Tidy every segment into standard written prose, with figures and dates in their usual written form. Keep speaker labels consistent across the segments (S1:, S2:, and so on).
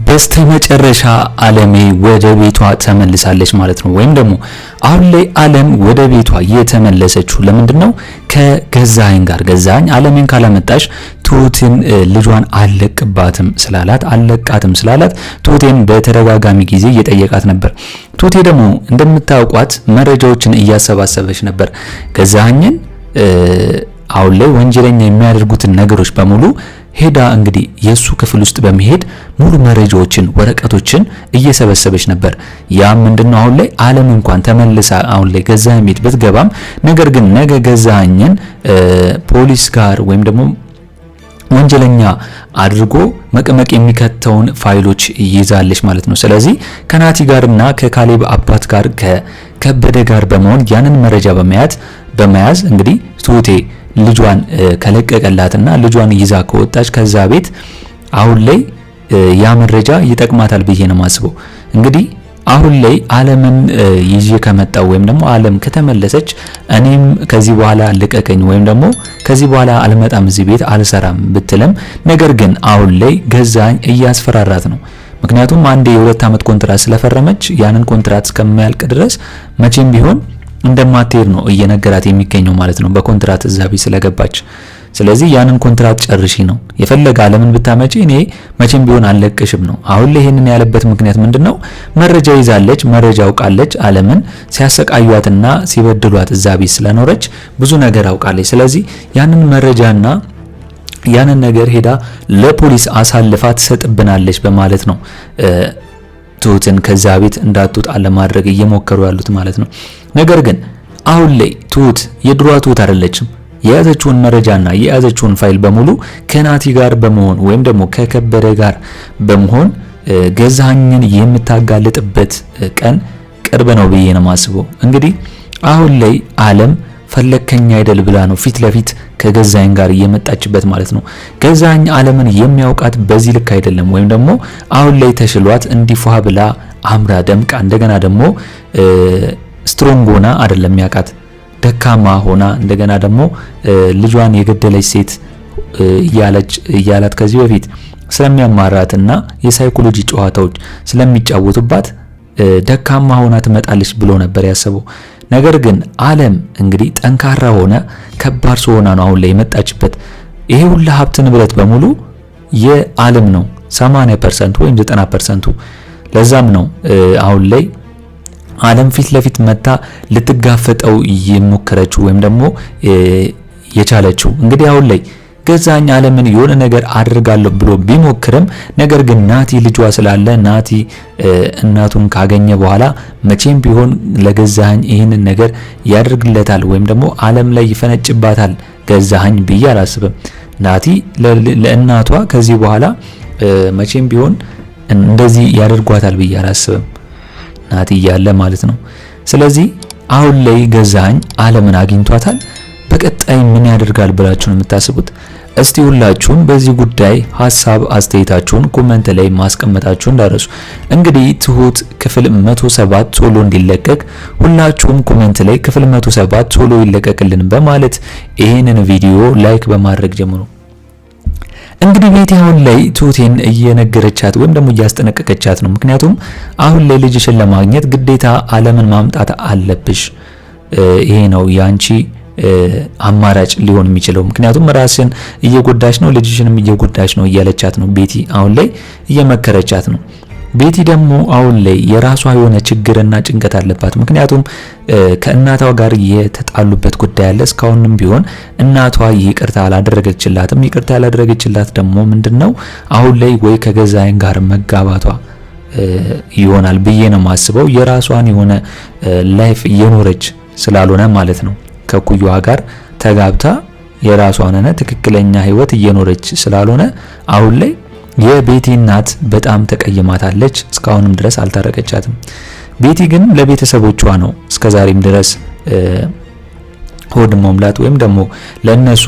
S1: በስተመጨረሻ አለሜ ወደ ቤቷ ተመልሳለች ማለት ነው። ወይም ደግሞ አሁን ላይ አለም ወደ ቤቷ የተመለሰችው ለምንድነው? ከገዛኸኝ ጋር ገዛኸኝ አለሜን ካላመጣሽ ትሁትን ልጇን አለቃትም ስላላት ትሁቴን በተደጋጋሚ ጊዜ እየጠየቃት ነበር። ትሁቴ ደግሞ እንደምታውቋት መረጃዎችን እያሰባሰበች ነበር። ገዛኸኝን አሁን ላይ ወንጀለኛ የሚያደርጉትን ነገሮች በሙሉ ሄዳ እንግዲህ የሱ ክፍል ውስጥ በመሄድ ሙሉ መረጃዎችን ወረቀቶችን እየሰበሰበች ነበር። ያ ምንድነው አሁን ላይ አለም እንኳን ተመልሳ አሁን ላይ ገዛኸኝ ቤት ብትገባም ነገር ግን ነገ ገዛኸኝን ፖሊስ ጋር ወይም ደግሞ ወንጀለኛ አድርጎ መቀመቅ የሚከተውን ፋይሎች ይዛለች ማለት ነው። ስለዚህ ከናቲ ጋርና ከካሌብ አባት ጋር ከከበደ ጋር በመሆን ያንን መረጃ በመያዝ እንግዲህ ትሁቴ ልጇን ከለቀቀላትና ልጇን ይዛ ከወጣች ከዛ ቤት አሁን ላይ ያ መረጃ ይጠቅማታል ብዬ ነው የማስበው። እንግዲህ አሁን ላይ አለምን ይዤ ከመጣው ወይም ደግሞ አለም ከተመለሰች እኔም ከዚህ በኋላ ልቀቀኝ ወይም ደግሞ ከዚህ በኋላ አልመጣም እዚህ ቤት አልሰራም ብትልም ነገር ግን አሁን ላይ ገዛኸኝ እያስፈራራት ነው። ምክንያቱም አንዴ የ2 ዓመት ኮንትራት ስለፈረመች ያንን ኮንትራት እስከማያልቅ ድረስ መቼም ቢሆን እንደማትሄድ ነው እየነገራት የሚገኘው ማለት ነው በኮንትራት እዛ ቤት ስለገባች። ስለዚህ ያንን ኮንትራት ጨርሺ ነው የፈለገ አለምን ብታመጪ እኔ መቼም ቢሆን አልለቅሽም ነው። አሁን ላይ ይሄንን ያለበት ምክንያት ምንድነው? መረጃ ይዛለች፣ መረጃ አውቃለች። አለምን ሲያሰቃዩአትና ሲበድሏት እዛ ቤት ስለኖረች ብዙ ነገር አውቃለች። ስለዚህ ያንን መረጃና ያንን ነገር ሄዳ ለፖሊስ አሳልፋ ትሰጥብናለች በማለት ነው ትሁትን ከዛ ቤት እንዳትወጣ ለማድረግ እየሞከሩ ያሉት ማለት ነው። ነገር ግን አሁን ላይ ትሁት የድሮ ትሁት አይደለችም። የያዘችውን መረጃና የያዘችውን ፋይል በሙሉ ከናቲ ጋር በመሆን ወይም ደግሞ ከከበደ ጋር በመሆን ገዛኸኝን የምታጋልጥበት ቀን ቅርብ ነው ብዬ ነው የማስበው። እንግዲህ አሁን ላይ አለም ፈለከኝ አይደል ብላ ነው ፊት ለፊት ከገዛኸኝ ጋር እየመጣችበት ማለት ነው። ገዛኸኝ አለምን የሚያውቃት በዚህ ልክ አይደለም። ወይም ደግሞ አሁን ላይ ተሽሏት እንዲፏ ብላ አምራ ደምቃ እንደገና ደግሞ ስትሮንግ ሆና አይደለም ያውቃት፣ ደካማ ሆና እንደገና ደግሞ ልጇን የገደለች ሴት እያላት ከዚህ በፊት ስለሚያማራትና የሳይኮሎጂ ጨዋታዎች ስለሚጫወቱባት ደካማ ሆና ትመጣለች ብሎ ነበር ያሰበው። ነገር ግን አለም እንግዲህ ጠንካራ ሆነ ከባድ ሆና ነው አሁን ላይ የመጣችበት። ይሄ ሁሉ ሀብት ንብረት በሙሉ የአለም ነው 80% ወይም 90%። ለዛም ነው አሁን ላይ አለም ፊት ለፊት መታ ልትጋፈጠው የሞከረችው ወይም ደግሞ የቻለችው። እንግዲህ አሁን ላይ ገዛኸኝ አለምን የሆነ ነገር አድርጋለሁ ብሎ ቢሞክርም ነገር ግን ናቲ ልጇ ስላለ ናቲ እናቱን ካገኘ በኋላ መቼም ቢሆን ለገዛኸኝ ይህንን ነገር ያደርግለታል ወይም ደግሞ አለም ላይ ይፈነጭባታል ገዛኸኝ ብዬ አላስብም። ናቲ ለእናቷ ከዚህ በኋላ መቼም ቢሆን እንደዚህ ያደርጓታል ብዬ አላስብም ናቲ እያለ ማለት ነው። ስለዚህ አሁን ላይ ገዛኸኝ አለምን አግኝቷታል። በቀጣይ ምን ያደርጋል ብላችሁ ነው የምታስቡት? እስቲ ሁላችሁም በዚህ ጉዳይ ሐሳብ አስተያየታችሁን ኮሜንት ላይ ማስቀመጣችሁን እንዳትረሱ። እንግዲህ ትሁት ክፍል 107 ቶሎ እንዲለቀቅ ሁላችሁም ኮሜንት ላይ ክፍል 107 ቶሎ ይለቀቅልን በማለት ይሄንን ቪዲዮ ላይክ በማድረግ ጀምሩ። እንግዲህ ቤቲ አሁን ላይ ትሁቴን እየነገረቻት ወይም ደግሞ እያስጠነቀቀቻት ነው። ምክንያቱም አሁን ላይ ልጅሽን ለማግኘት ግዴታ አለምን ማምጣት አለብሽ። ይሄ ነው ያንቺ አማራጭ ሊሆን የሚችለው። ምክንያቱም ራስን እየጎዳሽ ነው፣ ልጅሽንም እየጎዳሽ ነው እያለቻት ነው ቤቲ አሁን ላይ እየመከረቻት ነው። ቤቲ ደግሞ አሁን ላይ የራሷ የሆነ ችግርና ጭንቀት አለባት። ምክንያቱም ከእናቷ ጋር የተጣሉበት ጉዳይ አለ። እስካሁንም ቢሆን እናቷ ይቅርታ አላደረገችላትም። ይቅርታ ያላደረገችላት ደግሞ ምንድነው አሁን ላይ ወይ ከገዛኸኝ ጋር መጋባቷ ይሆናል ብዬ ነው የማስበው። የራሷን የሆነ ላይፍ እየኖረች ስላልሆነ ማለት ነው ከኩያዋ ጋር ተጋብታ የራሷን ትክክለኛ ህይወት እየኖረች ስላልሆነ አሁን ላይ የቤቲ እናት በጣም ተቀይማታለች። እስካሁንም ድረስ አልታረቀቻትም። ቤቲ ግን ለቤተሰቦቿ ነው እስከዛሬም ድረስ ሆድ መሙላት ወይም ደግሞ ለነሱ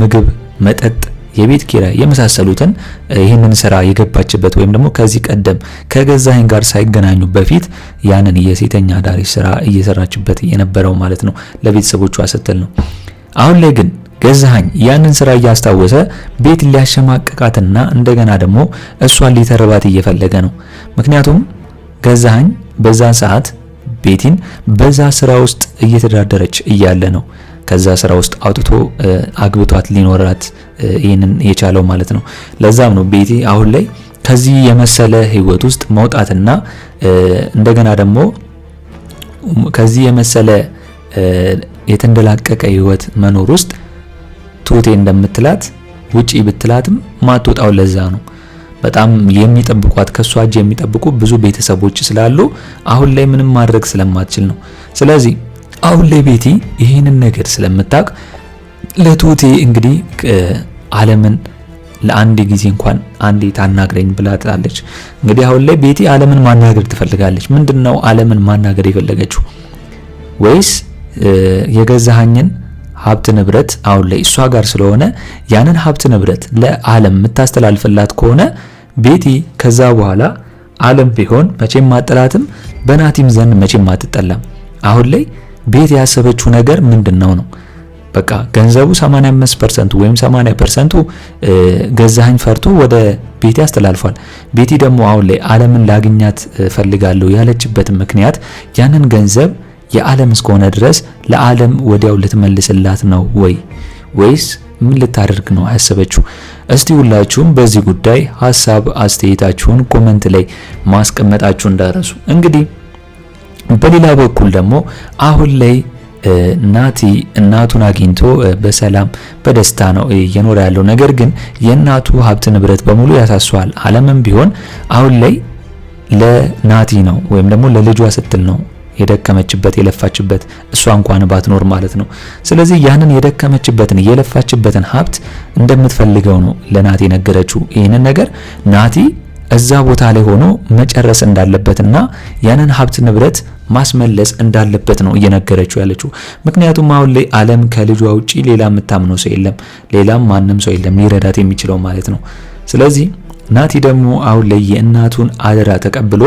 S1: ምግብ፣ መጠጥ፣ የቤት ኪራይ የመሳሰሉትን ይህንን ስራ የገባችበት ወይም ደግሞ ከዚህ ቀደም ከገዛኸኝ ጋር ሳይገናኙ በፊት ያንን የሴተኛ አዳሪ ስራ እየሰራችበት የነበረው ማለት ነው ለቤተሰቦቿ ስትል ነው። አሁን ላይ ግን ገዛኸኝ ያንን ስራ እያስታወሰ ቤት ሊያሸማቅቃትና እንደገና ደግሞ እሷን ሊተርባት እየፈለገ ነው። ምክንያቱም ገዛኸኝ በዛ ሰዓት ቤቲን በዛ ስራ ውስጥ እየተዳደረች እያለ ነው ከዛ ስራ ውስጥ አውጥቶ አግብቷት ሊኖራት ይሄንን የቻለው ማለት ነው። ለዛም ነው ቤቲ አሁን ላይ ከዚህ የመሰለ ህይወት ውስጥ መውጣትና እንደገና ደግሞ ከዚህ የመሰለ የተንደላቀቀ ህይወት መኖር ውስጥ ቱቴ እንደምትላት ውጪ ብትላትም ማትወጣው ለዛ ነው። በጣም የሚጠብቋት ከሷ እጅ የሚጠብቁ ብዙ ቤተሰቦች ስላሉ አሁን ላይ ምንም ማድረግ ስለማትችል ነው። ስለዚህ አሁን ላይ ቤቲ ይሄንን ነገር ስለምታውቅ ለቱቴ እንግዲህ ዓለምን ለአንድ ጊዜ እንኳን አንዴ ታናግረኝ ብላታለች። እንግዲህ አሁን ላይ ቤቲ ዓለምን ማናገር ትፈልጋለች። ምንድነው ዓለምን ማናገር የፈለገችው? ወይስ የገዛኸኝን ሀብት ንብረት አሁን ላይ እሷ ጋር ስለሆነ ያንን ሀብት ንብረት ለዓለም የምታስተላልፍላት ከሆነ ቤቲ ከዛ በኋላ ዓለም ቢሆን መቼም ማጥላትም በናቲም ዘንድ መቼም አትጠላም። አሁን ላይ ቤቲ ያሰበችው ነገር ምንድነው ነው? በቃ ገንዘቡ 85% ወይም 80% ገዛኸኝ ፈርቶ ወደ ቤቲ ያስተላልፏል። ቤቲ ደግሞ አሁን ላይ ዓለምን ላግኛት ፈልጋለሁ ያለችበት ምክንያት ያንን ገንዘብ የዓለም እስከሆነ ድረስ ለዓለም ወዲያው ልትመልስላት ነው ወይስ ምን ልታደርግ ነው ያሰበችው? እስቲ ሁላችሁም በዚህ ጉዳይ ሐሳብ አስተያየታችሁን ኮሜንት ላይ ማስቀመጣችሁ እንዳረሱ። እንግዲህ በሌላ በኩል ደግሞ አሁን ላይ ናቲ እናቱን አግኝቶ በሰላም በደስታ ነው እየኖረ ያለው። ነገር ግን የእናቱ ሀብት ንብረት በሙሉ ያሳሷል። ዓለምም ቢሆን አሁን ላይ ለናቲ ነው ወይም ደግሞ ለልጇ ስትል ነው የደከመችበት የለፋችበት እሷ እንኳን ባትኖር ማለት ነው። ስለዚህ ያንን የደከመችበትን የለፋችበትን ሀብት እንደምትፈልገው ነው ለናቲ ነገረችው። ይህንን ነገር ናቲ እዛ ቦታ ላይ ሆኖ መጨረስ እንዳለበትና ያንን ሀብት ንብረት ማስመለስ እንዳለበት ነው እየነገረችው ያለችው። ምክንያቱም አሁን ላይ ዓለም ከልጇ ውጪ ሌላ የምታምነው ሰው የለም፣ ሌላም ማንም ሰው የለም ሊረዳት የሚችለው ማለት ነው። ስለዚህ ናቲ ደግሞ አሁን ላይ የእናቱን አደራ ተቀብሎ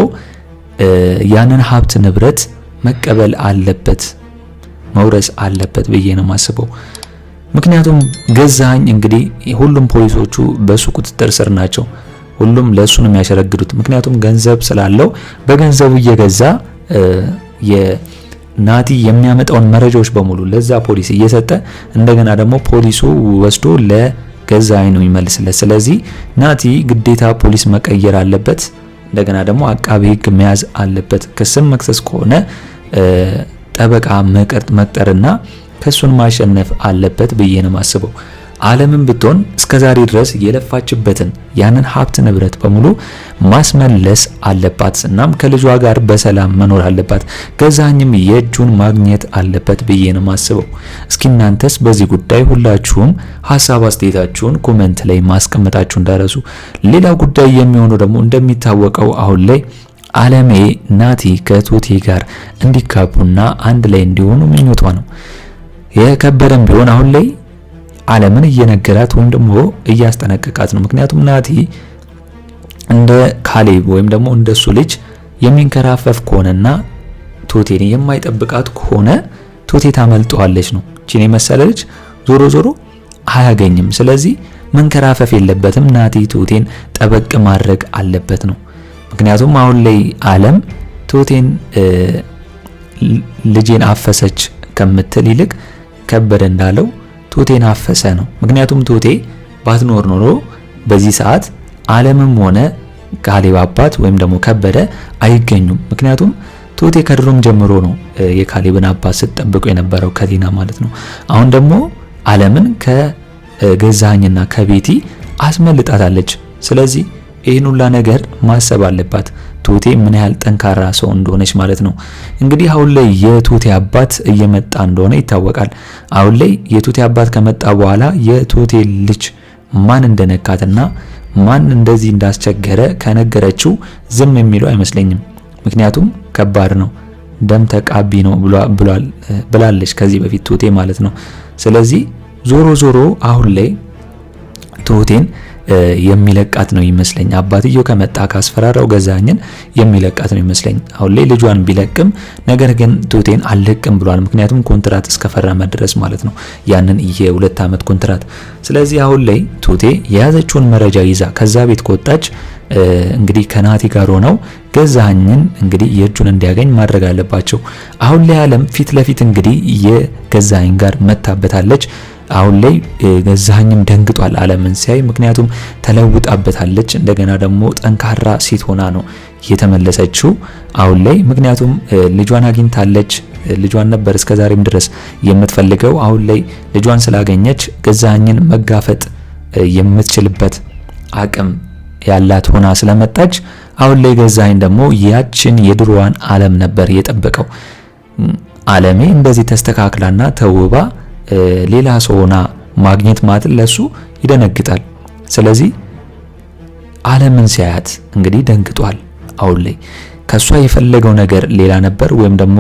S1: ያንን ሀብት ንብረት መቀበል አለበት መውረስ አለበት ብዬ ነው ማስበው። ምክንያቱም ገዛኸኝ እንግዲህ ሁሉም ፖሊሶቹ በሱ ቁጥጥር ስር ናቸው። ሁሉም ለሱ ነው የሚያሸረግዱት። ምክንያቱም ገንዘብ ስላለው በገንዘቡ እየገዛ የናቲ የሚያመጣውን መረጃዎች በሙሉ ለዛ ፖሊስ እየሰጠ እንደገና ደግሞ ፖሊሱ ወስዶ ለገዛኸኝ ነው የሚመልስለት። ስለዚህ ናቲ ግዴታ ፖሊስ መቀየር አለበት። እንደገና ደግሞ አቃቤ ሕግ መያዝ አለበት። ክስም መክሰስ ከሆነ ጠበቃ መቅጠርና ክሱን ማሸነፍ አለበት ብዬ ነው ማስበው። ዓለምን ብትሆን እስከዛሬ ድረስ የለፋችበትን ያንን ሀብት ንብረት በሙሉ ማስመለስ አለባት። እናም ከልጇ ጋር በሰላም መኖር አለባት። ገዛኸኝም የእጁን ማግኘት አለበት ብዬ ነው ማስበው። እስኪ እናንተስ በዚህ ጉዳይ ሁላችሁም ሀሳብ አስተያየታችሁን ኮሜንት ላይ ማስቀመጣችሁ እንዳረሱ። ሌላው ጉዳይ የሚሆነው ደግሞ እንደሚታወቀው አሁን ላይ ዓለሜ ናቲ ከቱቴ ጋር እንዲጋቡና አንድ ላይ እንዲሆኑ ምኞቷ ነው። የከበደም ቢሆን አሁን ላይ ዓለምን እየነገራት ወይም ደግሞ እያስጠነቀቃት ነው። ምክንያቱም ናቲ እንደ ካሌብ ወይም ደግሞ እንደሱ ልጅ የሚንከራፈፍ ከሆነና ቱቴን የማይጠብቃት ከሆነ ቱቴ ታመልጠዋለች ነው። እቺን የመሰለ ልጅ ዞሮ ዞሮ አያገኝም። ስለዚህ መንከራፈፍ የለበትም። ናቲ ቱቴን ጠበቅ ማድረግ አለበት ነው። ምክንያቱም አሁን ላይ ዓለም ቱቴን ልጄን አፈሰች ከምትል ይልቅ ከበደ እንዳለው ቱቴን አፈሰ ነው። ምክንያቱም ቱቴ ባትኖር ኖሮ በዚህ ሰዓት ዓለምም ሆነ ካሌብ አባት ወይም ደግሞ ከበደ አይገኙም። ምክንያቱም ቱቴ ከድሮም ጀምሮ ነው የካሌብን አባት ስትጠብቁ የነበረው ከቲና ማለት ነው። አሁን ደግሞ ዓለምን ከገዛኸኝና ከቤቲ አስመልጣታለች። ስለዚህ ይህን ሁላ ነገር ማሰብ አለባት ቱቴ ምን ያህል ጠንካራ ሰው እንደሆነች ማለት ነው። እንግዲህ አሁን ላይ የቱቴ አባት እየመጣ እንደሆነ ይታወቃል። አሁን ላይ የቱቴ አባት ከመጣ በኋላ የቱቴ ልጅ ማን እንደነካትና ማን እንደዚህ እንዳስቸገረ ከነገረችው ዝም የሚለው አይመስለኝም። ምክንያቱም ከባድ ነው፣ ደም ተቃቢ ነው ብላለች ከዚህ በፊት ቱቴ ማለት ነው። ስለዚህ ዞሮ ዞሮ አሁን ላይ ትሁቴን የሚለቃት ነው ይመስለኝ። አባትየው ከመጣ ካስፈራራው ገዛኸኝን የሚለቃት ነው ይመስለኝ። አሁን ላይ ልጇን ቢለቅም ነገር ግን ትሁቴን አልለቅም ብሏል። ምክንያቱም ኮንትራት እስከፈረመ ድረስ ማለት ነው፣ ያንን የ2 ዓመት ኮንትራት። ስለዚህ አሁን ላይ ትሁቴ የያዘችውን መረጃ ይዛ ከዛ ቤት ከወጣች እንግዲህ ከናቲ ጋር ሆነው ገዛኸኝን እንግዲህ የእጁን እንዲያገኝ ማድረግ አለባቸው። አሁን ላይ አለም ፊት ለፊት እንግዲህ የገዛኸኝ ጋር መታበታለች። አሁን ላይ ገዛኸኝም ደንግጧል አለምን ሲያይ፣ ምክንያቱም ተለውጣበታለች። እንደገና ደግሞ ጠንካራ ሴት ሆና ነው የተመለሰችው አሁን ላይ። ምክንያቱም ልጇን አግኝታለች። ልጇን ነበር እስከዛሬም ድረስ የምትፈልገው። አሁን ላይ ልጇን ስላገኘች ገዛኸኝን መጋፈጥ የምትችልበት አቅም ያላት ሆና ስለመጣች አሁን ላይ ገዛኸኝ ደግሞ ያችን የድሮዋን አለም ነበር የጠበቀው። አለሜ እንደዚህ ተስተካክላና ተውባ ሌላ ሰው ሆና ማግኘት ማለት ለሱ ይደነግጣል። ስለዚህ አለምን ሲያያት እንግዲህ ደንግጧል። አሁን ላይ ከሷ የፈለገው ነገር ሌላ ነበር፣ ወይም ደግሞ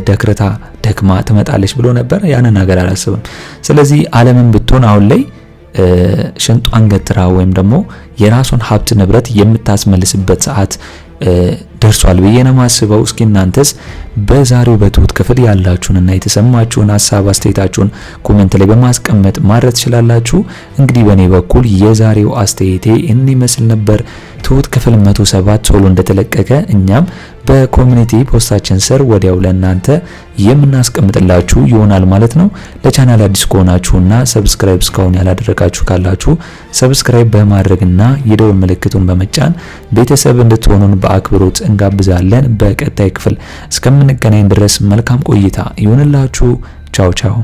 S1: ደክረታ ደክማ ትመጣለች ብሎ ነበር። ያንን ነገር አላስብም። ስለዚህ አለምን ብትሆን አሁን ላይ ሽንጧን ገትራ ወይም ደግሞ የራሷን ሀብት ንብረት የምታስመልስበት ሰዓት ደርሷል ብዬ ነው ማስበው። እስኪ እናንተስ በዛሬው በትሁት ክፍል ያላችሁንና የተሰማችሁን ሀሳብ አስተያየታችሁን ኮሜንት ላይ በማስቀመጥ ማድረስ ትችላላችሁ። እንግዲህ በእኔ በኩል የዛሬው አስተያየቴ እንዲመስል ነበር። ትሁት ክፍል 107 ቶሎ እንደተለቀቀ እኛም በኮሚኒቲ ፖስታችን ስር ወዲያው ለእናንተ የምናስቀምጥላችሁ ይሆናል ማለት ነው። ለቻናል አዲስ ከሆናችሁና ሰብስክራይብ እስካሁን ያላደረጋችሁ ካላችሁ ሰብስክራይብ በማድረግና የደወል ምልክቱን በመጫን ቤተሰብ እንድትሆኑን በአክብሮት እንጋብዛለን። በቀጣይ ክፍል እስከምንገናኝ ድረስ መልካም ቆይታ ይሁንላችሁ። ቻው ቻው።